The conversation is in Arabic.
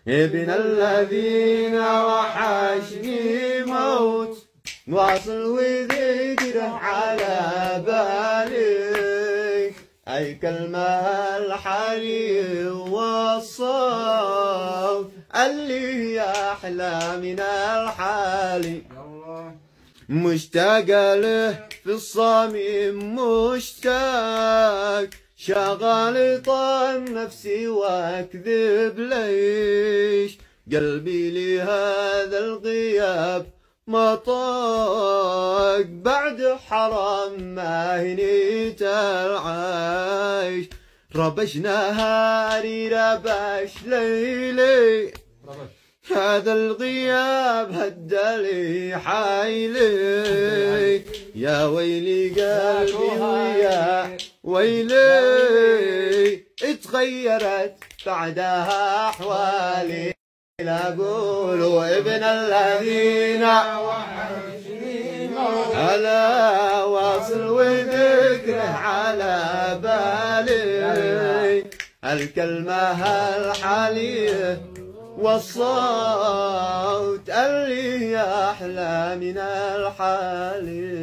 ابن الذين وحشني موت واصل وذكره على بالي، أي كلمة الحري والصوت اللي هي أحلى من الحالي. مشتاق له في الصميم مشتاق، شغال طال نفسي واكذب ليش، قلبي لهذا الغياب ما طاق، بعد حرام ما هنيت العيش. ربش نهاري ربش ليلي، هذا الغياب هدلي حيلي، يا ويلي قلبي ويا ويلي، اتغيرت بعدها أحوالي. لا أقول ابن الذين ألا واصل وذكره على بالي، الكلمة الحالية والصوت اللي أحلى من الحالي.